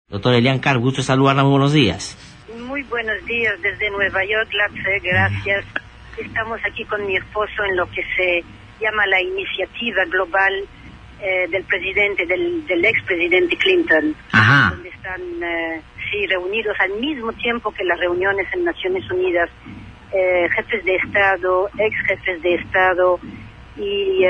Doctor Elian Carr, gusto saludarla, muy buenos días. Muy buenos días desde Nueva York, gracias. Estamos aquí con mi esposo en lo que se llama la iniciativa global del presidente, del expresidente Clinton. Ajá. Donde están reunidos al mismo tiempo que las reuniones en Naciones Unidas, jefes de Estado, ex jefes de Estado y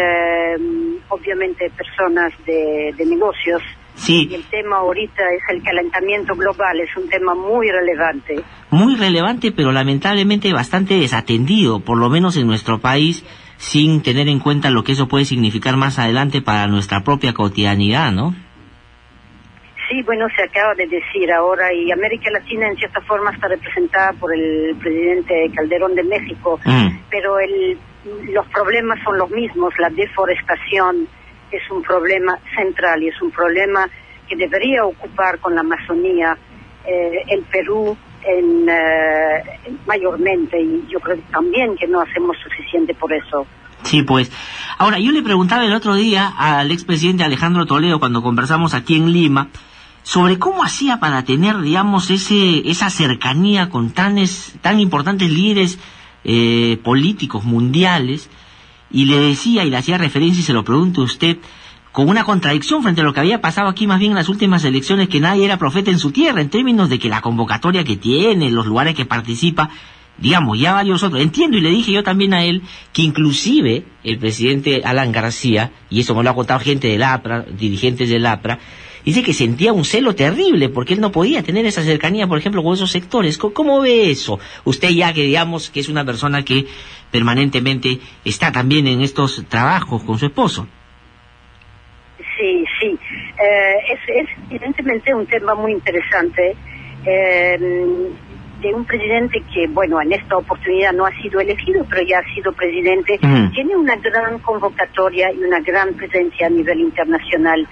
obviamente personas de negocios. Sí. Y el tema ahorita es el calentamiento global, es un tema muy relevante. Muy relevante, pero lamentablemente bastante desatendido, por lo menos en nuestro país, sin tener en cuenta lo que eso puede significar más adelante para nuestra propia cotidianidad, ¿no? Sí, bueno, se acaba de decir ahora, y América Latina en cierta forma está representada por el presidente Calderón de México, pero los problemas son los mismos. La deforestación es un problema central y es un problema que debería ocupar con la Amazonía el Perú mayormente, y yo creo también que no hacemos suficiente por eso. Sí, pues. Ahora, yo le preguntaba el otro día al expresidente Alejandro Toledo, cuando conversamos aquí en Lima, sobre cómo hacía para tener, digamos, esa cercanía con tan importantes líderes políticos mundiales, y le decía, y le hacía referencia, y se lo pregunto a usted, con una contradicción frente a lo que había pasado aquí más bien en las últimas elecciones, que nadie era profeta en su tierra, en términos de que la convocatoria que tiene, los lugares que participa, digamos, ya varios otros. Entiendo, y le dije yo también a él, que inclusive el presidente Alan García, y eso me lo ha contado gente del APRA, dirigentes del APRA, dice que sentía un celo terrible porque él no podía tener esa cercanía, por ejemplo, con esos sectores. ¿Cómo ve eso? Usted, ya que digamos que es una persona que permanentemente está también en estos trabajos con su esposo. Sí. Es evidentemente un tema muy interesante de un presidente que, bueno, en esta oportunidad no ha sido elegido, pero ya ha sido presidente. Tiene una gran convocatoria y una gran presencia a nivel internacional.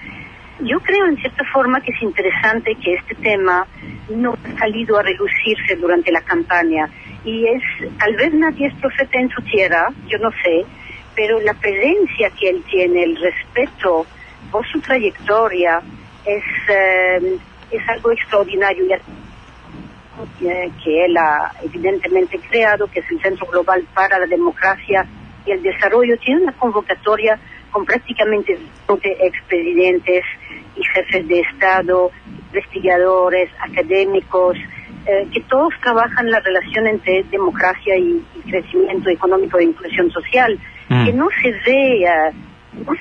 Yo creo en cierta forma que es interesante que este tema no ha salido a relucirse durante la campaña, y tal vez nadie es profeta en su tierra, yo no sé, pero la presencia que él tiene, el respeto por su trayectoria es algo extraordinario, que él ha evidentemente creado, que es el Centro Global para la Democracia y el Desarrollo. Tiene una convocatoria con prácticamente expresidentes y jefes de Estado, investigadores, académicos, que todos trabajan la relación entre democracia y crecimiento económico e inclusión social, que no se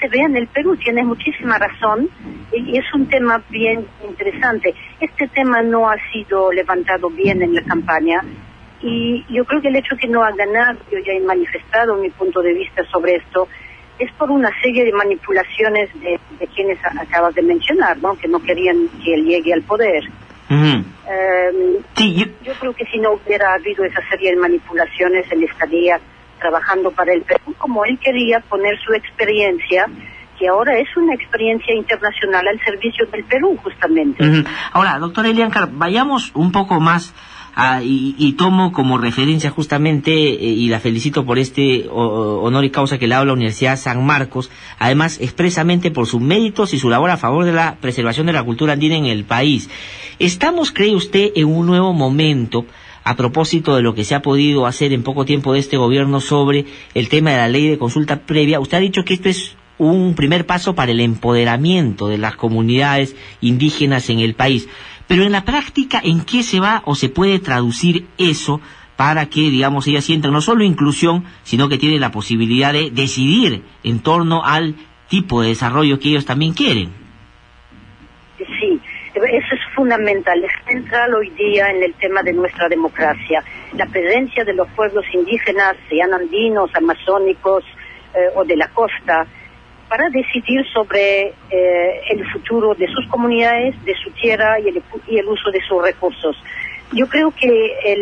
ve en el Perú. Tiene muchísima razón, y es un tema bien interesante. Este tema no ha sido levantado bien en la campaña, y yo creo que el hecho que no ha ganado, yo ya he manifestado mi punto de vista sobre esto, es por una serie de manipulaciones de quienes acabas de mencionar, ¿no? Que no querían que él llegue al poder. Yo creo que si no hubiera habido esa serie de manipulaciones, él estaría trabajando para el Perú como él quería, poner su experiencia, que ahora es una experiencia internacional, al servicio del Perú, justamente. Ahora, doctor Elian Carr, vayamos un poco más y tomo como referencia justamente, y la felicito por este honor y causa que le ha dado la Universidad San Marcos, además expresamente por sus méritos y su labor a favor de la preservación de la cultura andina en el país. ¿Estamos, cree usted, en un nuevo momento, a propósito de lo que se ha podido hacer en poco tiempo de este gobierno sobre el tema de la ley de consulta previa? Usted ha dicho que esto es un primer paso para el empoderamiento de las comunidades indígenas en el país. Pero en la práctica, ¿en qué se va o se puede traducir eso para que, digamos, ellas sientan no solo inclusión, sino que tienen la posibilidad de decidir en torno al tipo de desarrollo que ellos también quieren? Sí, eso es fundamental, es central hoy día en el tema de nuestra democracia. La presencia de los pueblos indígenas, sean andinos, amazónicos o de la costa, para decidir sobre el futuro de sus comunidades, de su tierra y el uso de sus recursos. Yo creo que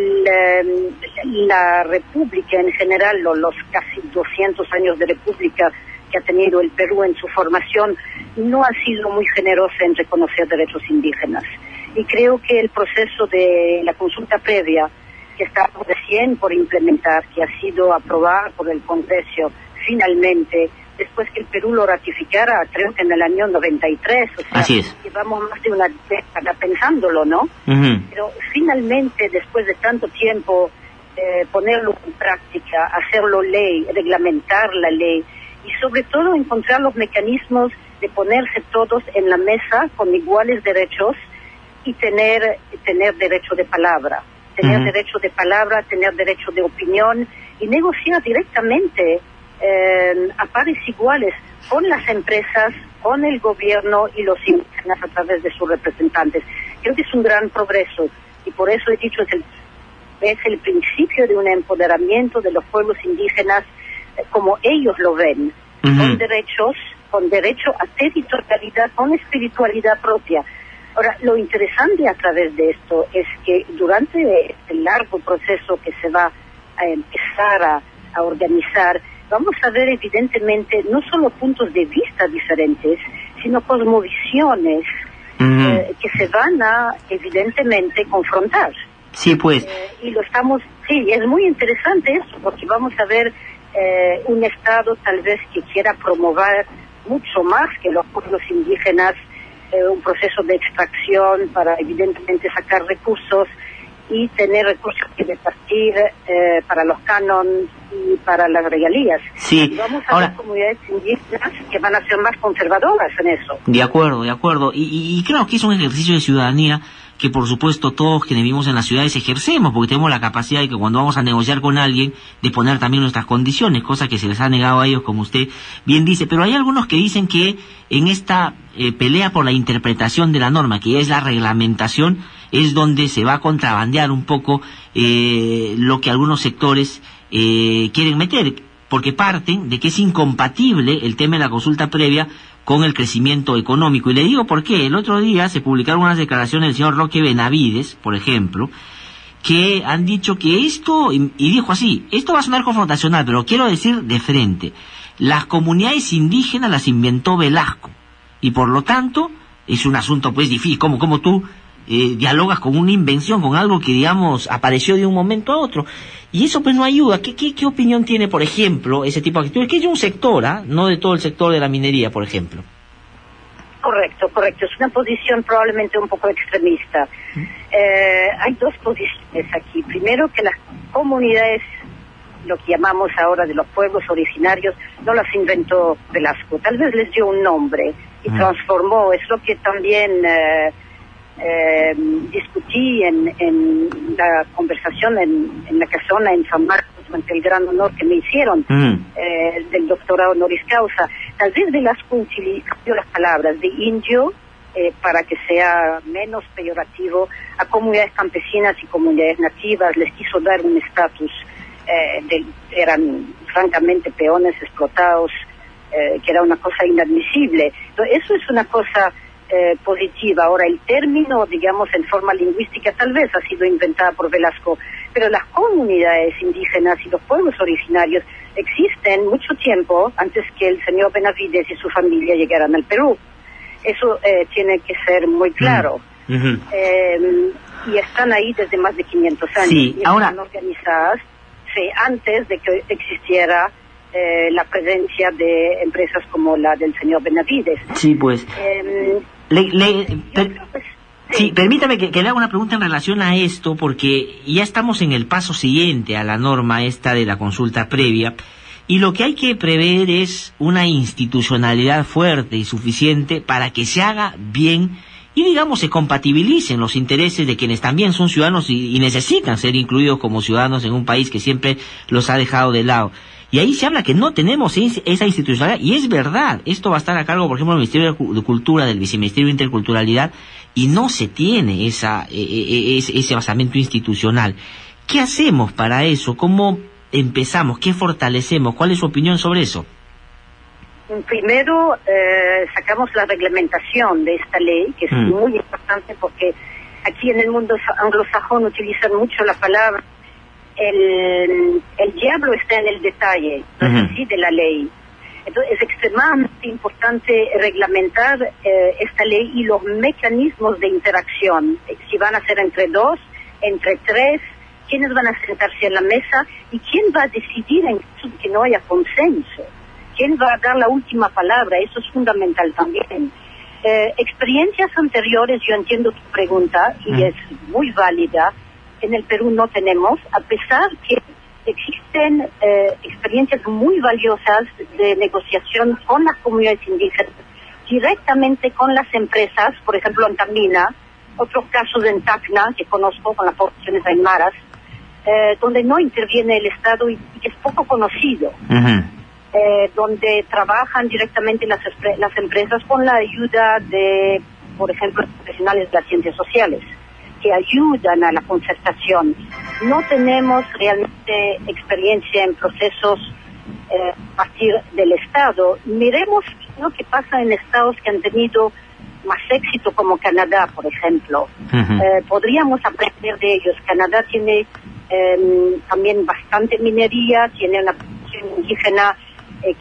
la República en general, los casi 200 años de República que ha tenido el Perú en su formación, no ha sido muy generosa en reconocer derechos indígenas. Y creo que el proceso de la consulta previa, que está recién por implementar, que ha sido aprobada por el Congreso finalmente, después que el Perú lo ratificara, creo que en el año 93, o sea, así es. Llevamos más de una década pensándolo, ¿no? Pero finalmente, después de tanto tiempo, ponerlo en práctica, hacerlo ley, reglamentar la ley, y sobre todo encontrar los mecanismos de ponerse todos en la mesa con iguales derechos y tener derecho de palabra, derecho de palabra, tener derecho de opinión y negociar directamente a pares iguales con las empresas, con el gobierno y los indígenas a través de sus representantes. Creo que es un gran progreso y por eso he dicho es el principio de un empoderamiento de los pueblos indígenas como ellos lo ven, con derechos, con derecho a territorialidad, con espiritualidad propia. Ahora, lo interesante a través de esto es que durante este largo proceso que se va a empezar a organizar, vamos a ver evidentemente no solo puntos de vista diferentes, sino cosmovisiones que se van a evidentemente confrontar. Sí, pues. Y es muy interesante eso, porque vamos a ver un Estado tal vez que quiera promover mucho más que los pueblos indígenas, un proceso de extracción para evidentemente sacar recursos y tener recursos que repartir para los cánones y para las regalías. Sí. Y vamos a ver comunidades indígenas que van a ser más conservadoras en eso. De acuerdo. Y creo que es un ejercicio de ciudadanía que por supuesto todos quienes vivimos en las ciudades ejercemos, porque tenemos la capacidad de que cuando vamos a negociar con alguien, de poner también nuestras condiciones, cosa que se les ha negado a ellos, como usted bien dice. Pero hay algunos que dicen que en esta pelea por la interpretación de la norma, que es la reglamentación, es donde se va a contrabandear un poco lo que algunos sectores quieren meter, porque parten de que es incompatible el tema de la consulta previa con el crecimiento económico. Y le digo por qué. El otro día se publicaron unas declaraciones del señor Roque Benavides, por ejemplo, que han dicho que esto, y dijo así, esto va a sonar confrontacional, pero quiero decir de frente, las comunidades indígenas las inventó Velasco, y por lo tanto es un asunto pues difícil, como tú dialogas con una invención, con algo que digamos apareció de un momento a otro, y eso pues no ayuda. ¿Qué opinión tiene, por ejemplo, ese tipo de actitudes? Que es de un sector, no de todo el sector de la minería, por ejemplo. Correcto, es una posición probablemente un poco extremista. Hay dos posiciones aquí. Primero, que las comunidades, lo que llamamos ahora de los pueblos originarios, no las inventó Velasco, tal vez les dio un nombre y transformó. Es lo que también discutí en la conversación en la casona en San Marcos, ante el gran honor que me hicieron del doctorado honoris causa. Tal vez Velasco utilizó las palabras de indio para que sea menos peyorativo a comunidades campesinas y comunidades nativas, les quiso dar un estatus, eran francamente peones explotados, que era una cosa inadmisible. Entonces, eso es una cosa positiva. Ahora, el término, digamos, en forma lingüística tal vez ha sido inventada por Velasco, pero las comunidades indígenas y los pueblos originarios existen mucho tiempo antes que el señor Benavides y su familia llegaran al Perú. Eso tiene que ser muy claro. Y están ahí desde más de 500 años. Sí, y ahora están organizadas antes de que existiera la presencia de empresas como la del señor Benavides. Sí, pues. Sí, permítame que le haga una pregunta en relación a esto, porque ya estamos en el paso siguiente a la norma esta de la consulta previa, y lo que hay que prever es una institucionalidad fuerte y suficiente para que se haga bien y, digamos, se compatibilicen los intereses de quienes también son ciudadanos y necesitan ser incluidos como ciudadanos en un país que siempre los ha dejado de lado. Y ahí se habla que no tenemos esa institucionalidad, y es verdad, esto va a estar a cargo, por ejemplo, del Ministerio de Cultura, del Viceministerio de Interculturalidad, y no se tiene ese basamento institucional. ¿Qué hacemos para eso? ¿Cómo empezamos? ¿Qué fortalecemos? ¿Cuál es su opinión sobre eso? Primero, sacamos la reglamentación de esta ley, que es muy importante porque aquí en el mundo anglosajón utilizan mucho la palabra el diablo está en el detalle, así de la ley. Entonces es extremadamente importante reglamentar esta ley y los mecanismos de interacción, si van a ser entre dos, entre tres, quiénes van a sentarse en la mesa y quién va a decidir en caso de que no haya consenso. ¿Quién va a dar la última palabra? Eso es fundamental también. Experiencias anteriores, yo entiendo tu pregunta y es muy válida. En el Perú no tenemos, a pesar que existen experiencias muy valiosas de negociación con las comunidades indígenas, directamente con las empresas, por ejemplo en Tamina, otros casos en Tacna, que conozco con las poblaciones aymaras, donde no interviene el Estado y que es poco conocido. Donde trabajan directamente las empresas con la ayuda de, por ejemplo, profesionales de las ciencias sociales, que ayudan a la concertación. No tenemos realmente experiencia en procesos a partir del Estado. Miremos lo que pasa en estados que han tenido más éxito, como Canadá, por ejemplo. Podríamos aprender de ellos. Canadá tiene también bastante minería, tiene una población indígena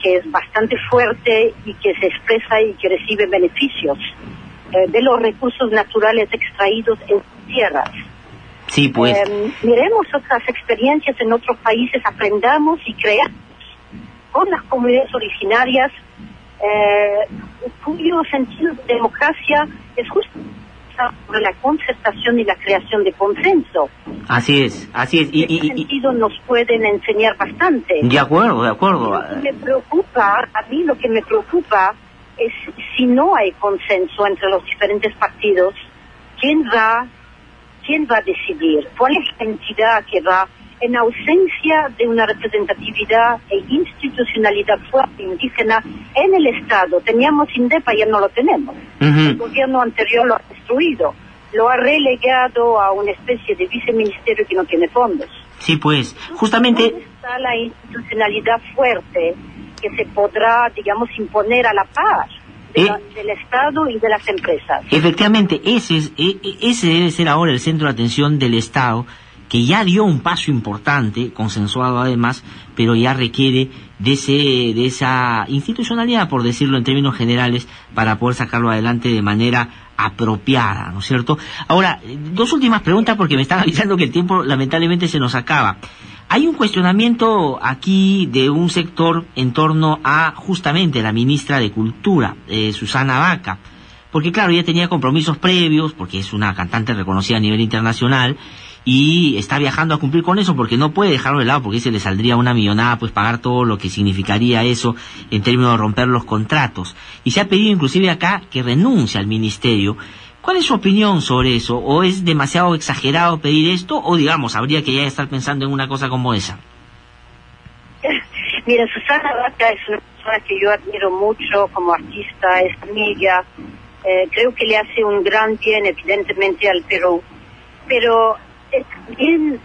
que es bastante fuerte y que se expresa y que recibe beneficios de los recursos naturales extraídos en tierras. Sí, pues. Miremos otras experiencias en otros países, aprendamos y creamos con las comunidades originarias cuyo sentido de democracia es justo sobre la concertación y la creación de consenso. Así es. Y en ese sentido nos pueden enseñar bastante. De acuerdo. A mí lo que me preocupa es si no hay consenso entre los diferentes partidos, ¿quién va a decidir? ¿Cuál es la entidad que va? En ausencia de una representatividad e institucionalidad fuerte indígena en el Estado, teníamos INDEPA, ya no lo tenemos. El gobierno anterior lo ha destruido, lo ha relegado a una especie de viceministerio que no tiene fondos. Sí, pues, justamente... ¿Dónde está la institucionalidad fuerte que se podrá, digamos, imponer a la par del Estado y de las empresas? Efectivamente, ese debe ser ahora el centro de atención del Estado, que ya dio un paso importante, consensuado además, pero ya requiere de esa institucionalidad, por decirlo en términos generales, para poder sacarlo adelante de manera apropiada, ¿no es cierto? Ahora, dos últimas preguntas porque me están avisando que el tiempo lamentablemente se nos acaba. Hay un cuestionamiento aquí de un sector en torno a justamente la ministra de Cultura, Susana Baca, porque claro, ella tenía compromisos previos, porque es una cantante reconocida a nivel internacional, y está viajando a cumplir con eso porque no puede dejarlo de lado, porque se le saldría una millonada pues pagar todo lo que significaría eso en términos de romper los contratos, y se ha pedido inclusive acá que renuncie al ministerio. ¿Cuál es su opinión sobre eso? ¿O es demasiado exagerado pedir esto? ¿O digamos, habría que ya estar pensando en una cosa como esa? Mira, Susana Baca es una persona que yo admiro mucho como artista, es amiga, creo que le hace un gran bien evidentemente al Perú, pero también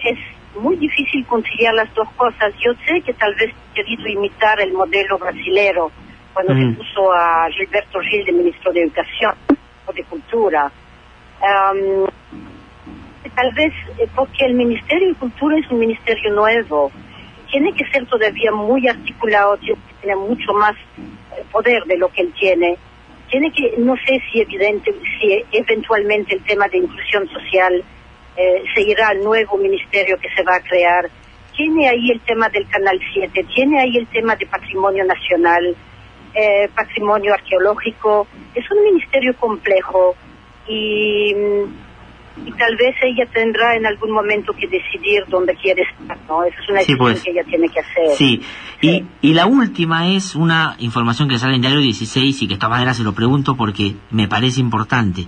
es muy difícil conciliar las dos cosas. Yo sé que tal vez he querido imitar el modelo brasilero cuando se puso a Gilberto Gil de ministro de Educación o de Cultura. Tal vez porque el Ministerio de Cultura es un ministerio nuevo, tiene que ser todavía muy articulado, tiene que tener mucho más poder de lo que él tiene. Tiene que, no sé si eventualmente el tema de inclusión social se irá al nuevo ministerio que se va a crear. Tiene ahí el tema del Canal 7, tiene ahí el tema de patrimonio nacional, patrimonio arqueológico. Es un ministerio complejo y tal vez ella tendrá en algún momento que decidir dónde quiere estar, ¿no? Esa es una decisión que ella tiene que hacer. Sí. Y la última es una información que sale en Diario 16 y que de todas maneras se lo pregunto porque me parece importante.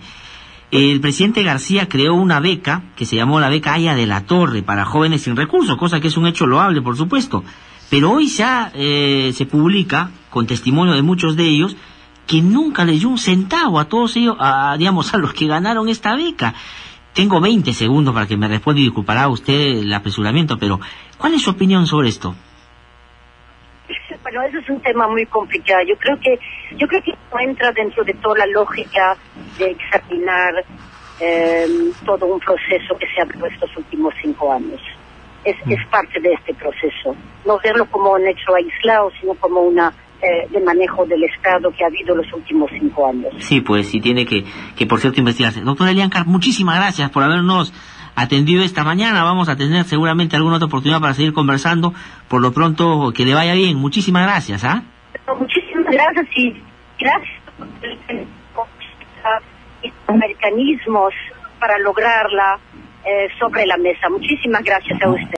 El presidente García creó una beca que se llamó la beca Haya de la Torre para jóvenes sin recursos, cosa que es un hecho loable, por supuesto. Pero hoy ya se publica, con testimonio de muchos de ellos, que nunca les dio un centavo a todos ellos, a los que ganaron esta beca. Tengo 20 segundos para que me responda y disculpará usted el apresuramiento, pero ¿cuál es su opinión sobre esto? Bueno, eso es un tema muy complicado. Yo creo que no entra dentro de toda la lógica de examinar todo un proceso que se ha dado estos últimos 5 años. Es parte de este proceso. No verlo como un hecho aislado, sino como una de manejo del Estado que ha habido los últimos 5 años. Sí, pues sí tiene que por cierto investigarse. Doctora Elian Karp, muchísimas gracias por habernos atendido esta mañana. Vamos a tener seguramente alguna otra oportunidad para seguir conversando. Por lo pronto, que le vaya bien. Muchísimas gracias, ¿ah? Muchísimas gracias y gracias por los mecanismos para lograrla sobre la mesa. Muchísimas gracias a usted.